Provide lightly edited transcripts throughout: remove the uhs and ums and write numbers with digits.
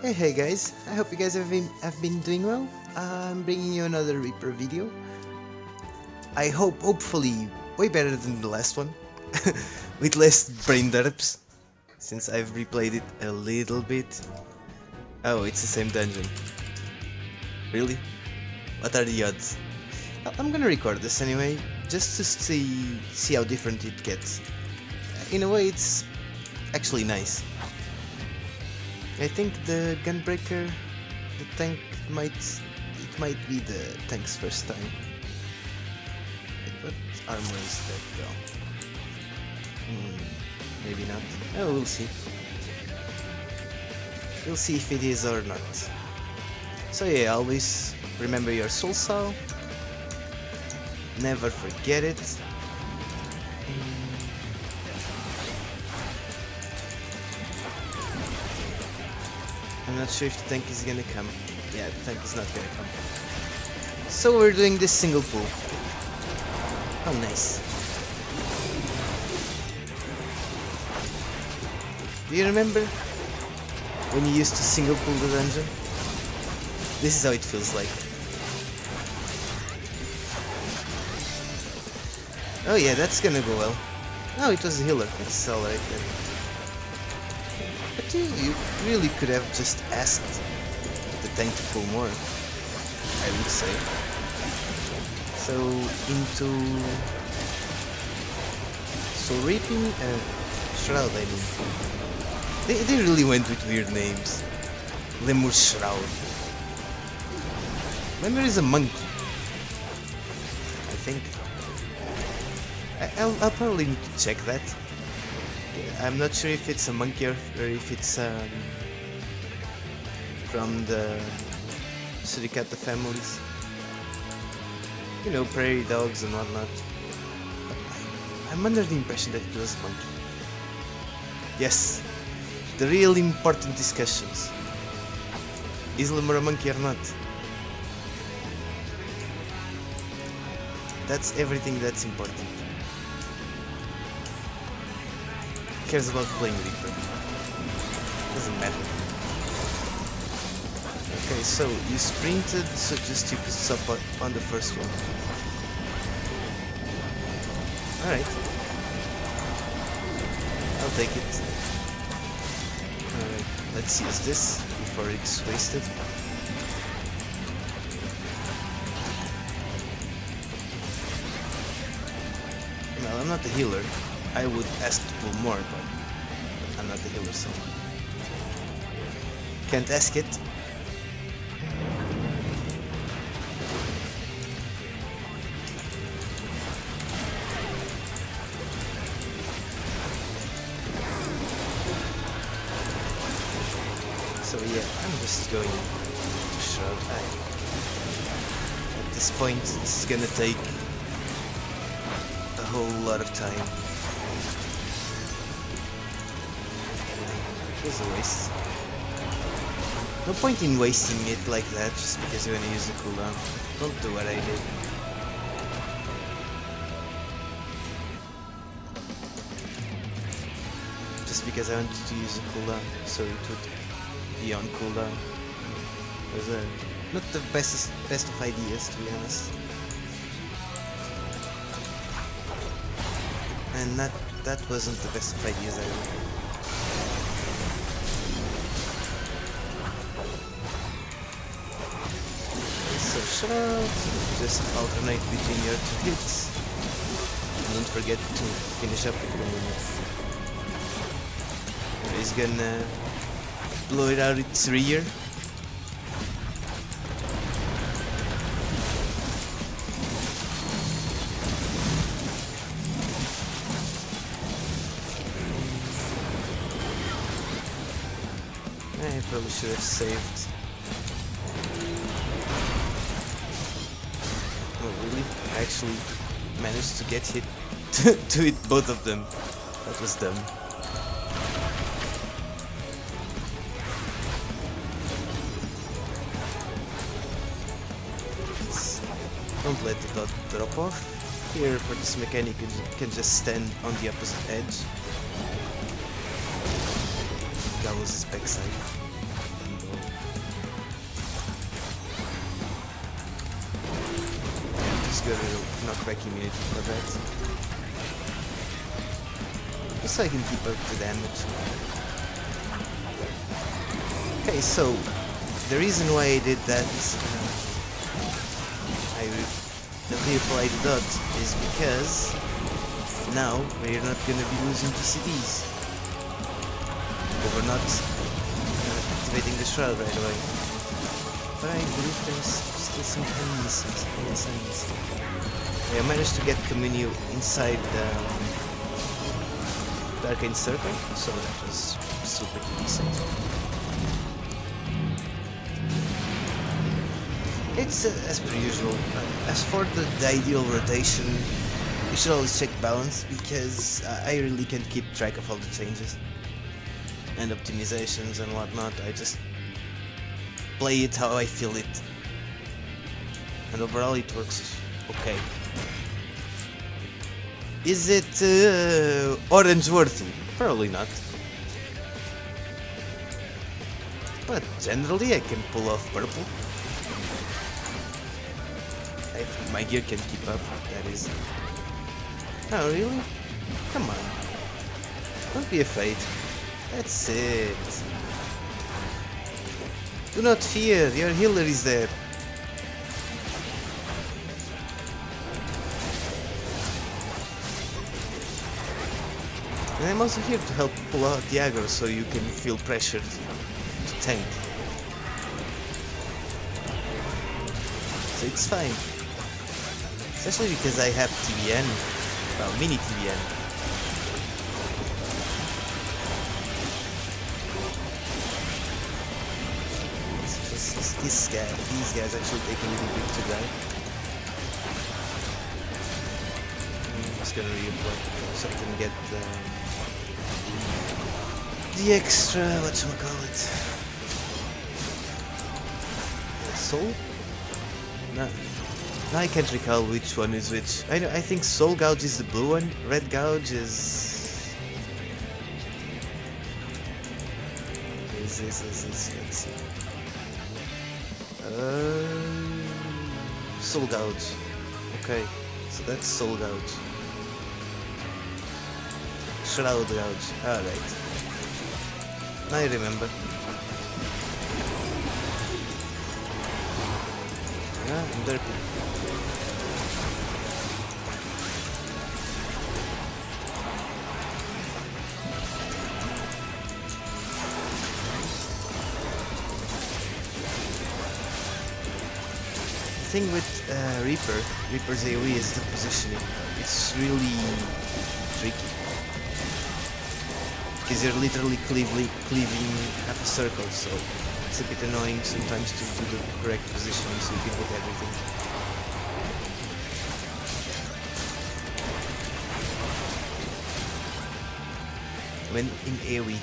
Hey guys, I hope you guys have been doing well. I'm bringing you another Reaper video. I hope, hopefully, way better than the last one, with less brain derps, since I've replayed it a little bit. Oh, it's the same dungeon. Really? What are the odds? I'm gonna record this anyway, just to see how different it gets. In a way, it's actually nice. I think the gunbreaker, the tank might be the tank's first time. What armor is that though? Maybe not. Oh, we'll see. We'll see if it is or not. So yeah, always remember your soul saw. Never forget it. I'm not sure if the tank is gonna come. Yeah, the tank is not gonna come. So we're doing this single pull. Oh, nice. Do you remember when you used to single pull the dungeon? This is how it feels like. Oh yeah, that's gonna go well. Oh, it was a healer. That's alright then. But you really could have just asked the tank to pull more, I would say. So, into Soul Reaping, Shroud I mean. They really went with weird names. Lemur Shroud. Lemur is a monkey, I think. I'll probably need to check that. I'm not sure if it's a monkey or if it's from the suricata families. You know, prairie dogs and whatnot. But I'm under the impression that it was a monkey. Yes, the real important discussions. Is Lemur a monkey or not? That's everything that's important. Who cares about playing Reaper? Doesn't matter. Okay, so you sprinted, so just you could stop on the first one. Alright. I'll take it. Alright, let's use this before it's wasted. Well, I'm not a healer. I would ask to pull more, but I'm not a healer, so can't ask it. So yeah, I'm just going to Shroud. At this point, this is gonna take a whole lot of time. It was a waste. No point in wasting it like that just because you want to use the cooldown. Don't do what I did. Just because I wanted to use the cooldown, so it would be on cooldown. It was not the best of ideas, to be honest. And that wasn't the best of ideas either. So Shroud, just alternate between your two hits. And don't forget to finish up with the He's gonna blow it out its rear. I probably should have saved. Oh really? I actually managed to get hit to hit both of them. That was dumb. Don't let the dot drop off. Here for this mechanic you can just stand on the opposite edge. That was his backside. gotta knockback immunity for that. Just so I can keep up the damage. Okay, so the reason why I did that, I reapplied the dot, is because now we're not gonna be losing GCDs. We're not activating the shroud right away. But I believe there's still some enemies. Yes, enemies. I managed to get Communio inside the Arcane Circle, so that was super decent. It's as per usual. As for the ideal rotation, you should always check balance, because I really can't keep track of all the changes and optimizations and whatnot. I just play it how I feel it, and overall it works okay. Is it orange worthy? Probably not, but generally I can pull off purple. My gear can keep up, that is. Oh really? Come on, don't be afraid. That's it. Do not fear, your healer is there. And I'm also here to help pull out the aggro so you can feel pressured to tank. So it's fine. Especially because I have TVN, well, mini TVN. These guys actually take a little bit to die. I'm just gonna reapply so I can get the extra, whatchamacallit, soul? No. I can't recall which one is which. I think Soul Gouge is the blue one, Red Gouge is... let's see. Soul Gouge. Okay, so that's Soul Gouge. Shroud Gouge. Alright. I remember. Yeah, I'm derpy. The thing with Reaper's AoE is the positioning. It's really tricky, because you're literally cleaving half a circle, so it's a bit annoying sometimes to do the correct positioning so you can hit everything. When in AoE,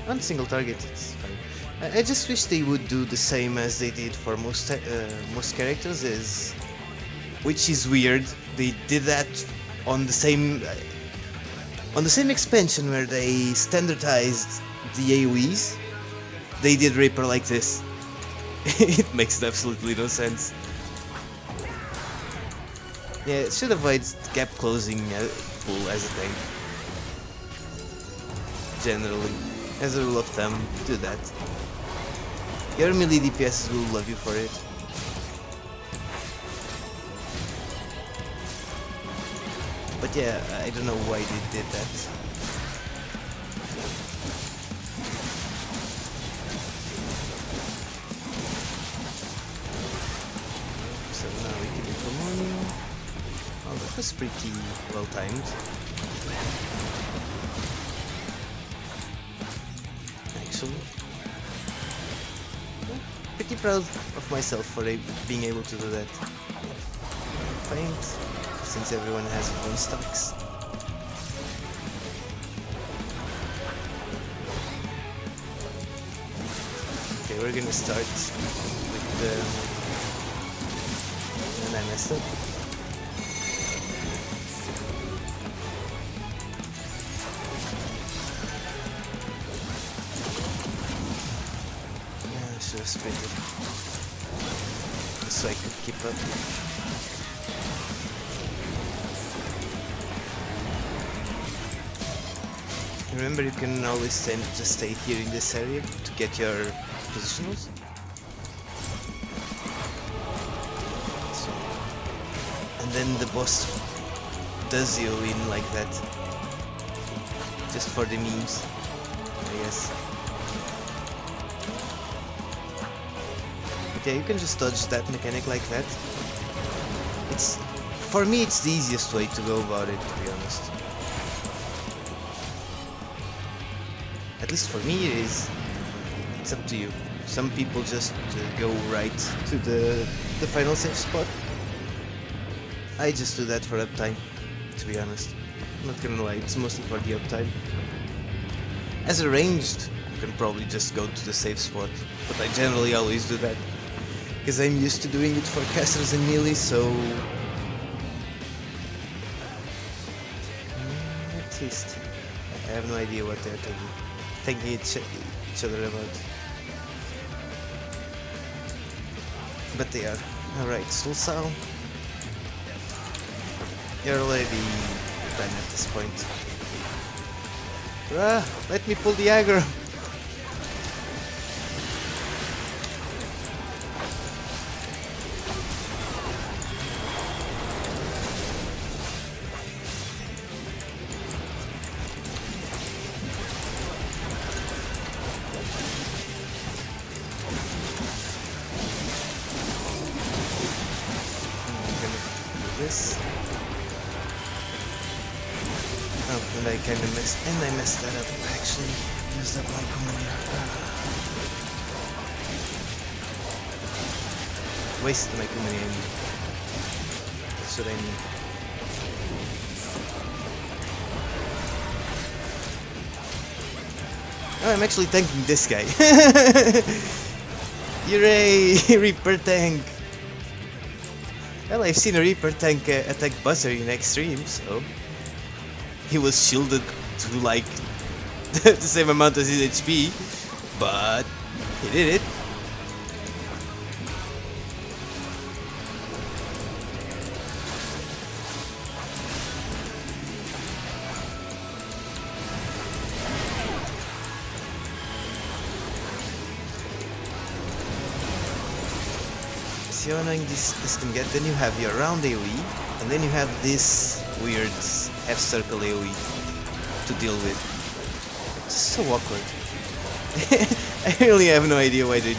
on single target, it's fine. I just wish they would do the same as they did for most characters, which is weird. They did that on the same expansion where they standardized the AoEs. They did Reaper like this. It makes absolutely no sense. Yeah, it should avoid gap closing pool as a thing. Generally, as a rule of thumb, do that. Your melee DPS will love you for it. But yeah, I don't know why they did that. So now we can do for morning. Oh, that was pretty well timed. Actually. Pretty proud of myself for being able to do that. Faint, since everyone has their own stocks. Okay, we're gonna start with the... and I messed up. Sprinted so I could keep up. Remember, you can always tend to just stay here in this area to get your positionals. So, and then the boss does you in like that. Just for the memes, I guess. Okay, you can just dodge that mechanic like that. It's, for me, it's the easiest way to go about it, to be honest. At least for me it is. It's up to you. Some people just go right to the final save spot. I just do that for uptime, to be honest. I'm not gonna lie, it's mostly for the uptime. As a ranged, you can probably just go to the save spot, but I generally always do that. Because I'm used to doing it for casters and melee, so... At least, I have no idea what they're thinking each other about. But they are. Alright, Sulsao. You're already done at this point. Bruh, let me pull the aggro! This. Oh, and I kinda messed that up. I actually used up my commander. Wasted my commander. That's what I mean. Oh, I'm actually tanking this guy. Hooray! Reaper tank! Well, I've seen a Reaper tank attack Buzzer in extreme, so... He was shielded to like the same amount as his HP, but he did it. See how annoying this can get? Then you have your round AoE, and then you have this weird half-circle AoE to deal with. It's so awkward. I really have no idea why they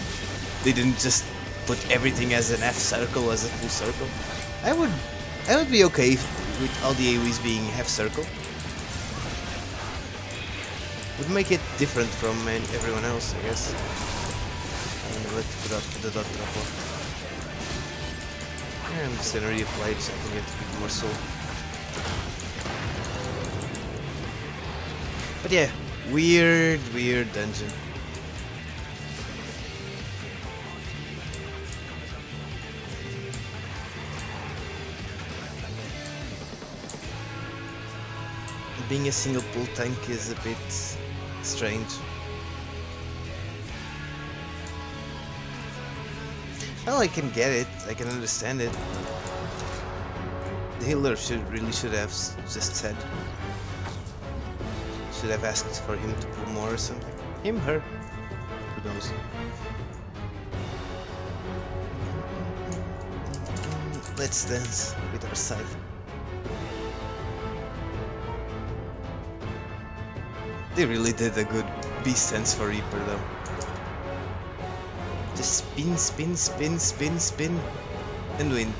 didn't just put everything as an half-circle, as a full circle. I would be okay with all the AoEs being half-circle. Would make it different from everyone else, I guess. Let's put up the dot drop off. I'm just gonna reapply it so I can get a bit more soul. But yeah, weird dungeon. Being a single pull tank is a bit strange. Well, I can get it, I can understand it. The healer really should have just said. Should have asked for him to pull more or something. Him, her, who knows. Let's dance with our scythe. They really did a good beast dance for Reaper though. Just spin, spin, spin, spin, spin, and win.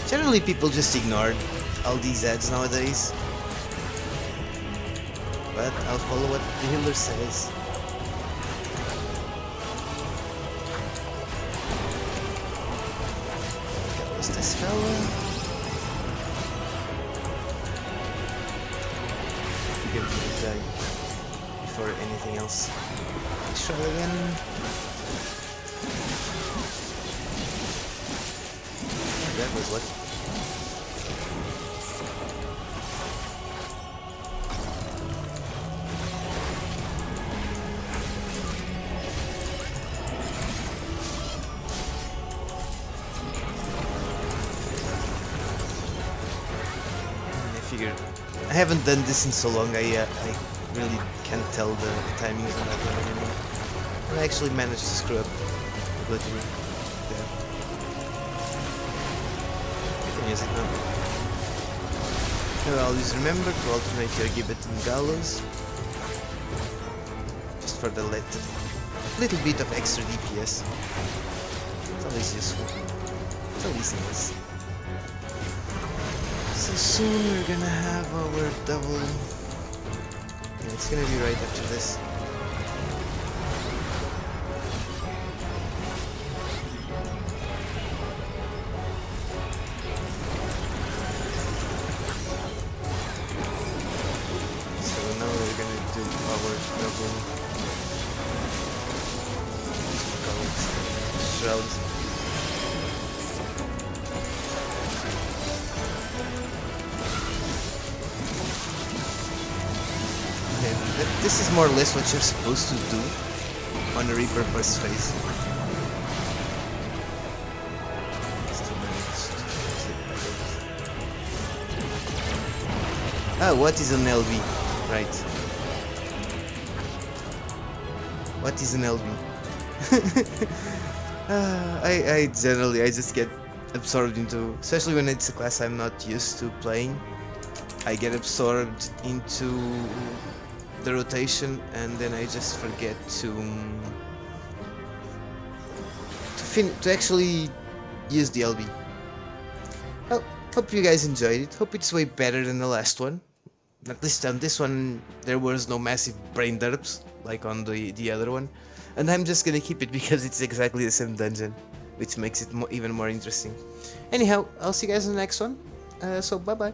Generally, people just ignore all these ads nowadays. But I'll follow what the healer says. That was this fella. else. Let's try again. That was what? I haven't done this in so long, I really can't tell the timings on that one anymore. And I actually managed to screw up a little bit there. I can use it now. Now always remember to alternate your gibbet and gallows. Just for the little bit of extra DPS. It's always useful. It's always nice. So soon we're gonna have our double. Yeah, it's gonna be right after this. So now we're gonna do our double shrouds. This is more or less what you're supposed to do on a Reaper first phase. Ah, what is an LV? Right. What is an LV? I generally, I just get absorbed into, especially when it's a class I'm not used to playing, I get absorbed into the rotation, and then I just forget to actually use the LB. Well, hope you guys enjoyed it. Hope it's way better than the last one. At least on this one there was no massive brain derps like on the other one, and I'm just gonna keep it because it's exactly the same dungeon, which makes it even more interesting. Anyhow, I'll see you guys in the next one. So bye bye.